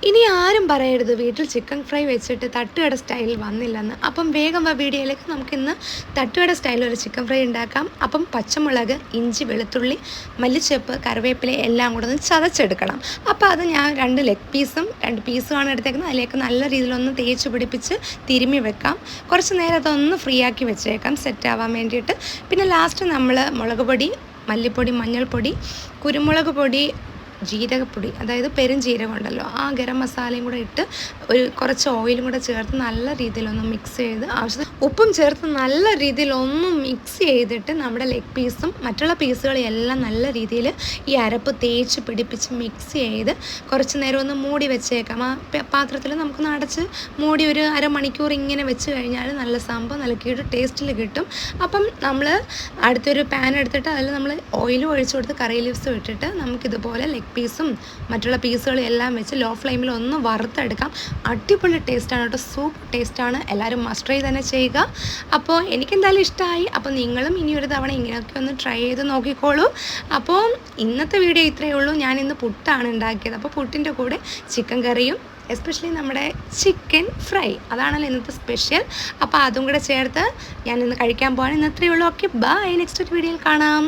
ഇനി ആരും പറയരുത് വീട്ടിൽ ചിക്കൻ ഫ്രൈ വെച്ചിട്ട് തട്ടുകട സ്റ്റൈലിൽ വന്നില്ലെന്ന്. അപ്പം വേഗം വീഡിയോയിലേക്ക് നമുക്കിന്ന് തട്ടുകട സ്റ്റൈലിൽ ഒരു ചിക്കൻ ഫ്രൈ ഉണ്ടാക്കാം. അപ്പം പച്ചമുളക്, ഇഞ്ചി, വെളുത്തുള്ളി, മല്ലിച്ചപ്പ്, കറിവേപ്പില എല്ലാം കൂടെ ഒന്ന് ചതച്ചെടുക്കണം. അപ്പോൾ അത് ഞാൻ രണ്ട് പീസുമാണ് എടുത്തേക്കുന്നത്. അതിലേക്ക് നല്ല രീതിയിലൊന്ന് തേച്ച് പിടിപ്പിച്ച് തിരുമ്മി വെക്കാം. കുറച്ച് നേരം അതൊന്ന് ഫ്രീ ആക്കി വെച്ചേക്കാം സെറ്റാവാൻ വേണ്ടിയിട്ട്. പിന്നെ ലാസ്റ്റ് നമ്മൾ മുളക് പൊടി, മല്ലിപ്പൊടി, മഞ്ഞൾപ്പൊടി, കുരുമുളക് പൊടി, ജീരകപ്പൊടി, അതായത് പെരുംജീരകം ഉണ്ടല്ലോ, ആ ഗരം മസാലയും കൂടെ ഇട്ട് കുറച്ച് ഓയിലും കൂടെ ചേർത്ത് നല്ല രീതിയിലൊന്ന് മിക്സ് ചെയ്ത് ഉപ്പും ചേർത്ത് നല്ല രീതിയിലൊന്ന് മിക്സ് ചെയ്തിട്ട് നമ്മുടെ ലെഗ് പീസും മറ്റുള്ള പീസുകളെല്ലാം നല്ല രീതിയിൽ ഈ അരപ്പ് തേച്ച് പിടിപ്പിച്ച് മിക്സ് ചെയ്ത് കുറച്ച് നേരം ഒന്ന് മൂടി വെച്ചേക്കാം. ആ പാത്രത്തിൽ നമുക്കൊന്ന് അടച്ച് മൂടി ഒരു അരമണിക്കൂർ ഇങ്ങനെ വെച്ച് കഴിഞ്ഞാൽ നല്ല സംഭവം നല്ല ടേസ്റ്റിൽ കിട്ടും. അപ്പം നമ്മൾ അടുത്തൊരു പാൻ എടുത്തിട്ട് അതിൽ നമ്മൾ ഓയിലും ഒഴിച്ചു കൊടുത്ത് കറി ലീവ്സും ഇട്ടിട്ട് നമുക്കിതുപോലെ ലെഗ് പീസും മറ്റുള്ള പീസുകളും എല്ലാം വെച്ച് ലോ ഫ്ലെയിമിൽ ഒന്ന് വറുത്തെടുക്കാം. അടിപൊളി ടേസ്റ്റാണ് കേട്ടോ, സൂപ്പർ ടേസ്റ്റാണ്. എല്ലാവരും മസ്റ്റ് ട്രൈ തന്നെ ചെയ്യുക. അപ്പോൾ എനിക്കെന്തായാലും ഇഷ്ടമായി. അപ്പോൾ നിങ്ങളും ഇനി ഒരു തവണ ഇങ്ങനെയൊക്കെ ഒന്ന് ട്രൈ ചെയ്ത് നോക്കിക്കോളൂ. അപ്പോൾ ഇന്നത്തെ വീഡിയോ ഇത്രയേ ഉള്ളൂ. ഞാൻ ഇന്ന് പുട്ടാണ് ഉണ്ടാക്കിയത്. അപ്പോൾ പുട്ടിൻ്റെ കൂടെ ചിക്കൻ കറിയും എസ്പെഷ്യലി നമ്മുടെ ചിക്കൻ ഫ്രൈ അതാണല്ലോ ഇന്നത്തെ സ്പെഷ്യൽ. അപ്പോൾ അതും കൂടെ ചേർത്ത് ഞാൻ ഇന്ന് കഴിക്കാൻ പോകാൻ ഇന്ന് ഇത്രയേ ഉള്ളൂ. Okay, by. നെക്സ്റ്റ് വീഡിയോയിൽ കാണാം.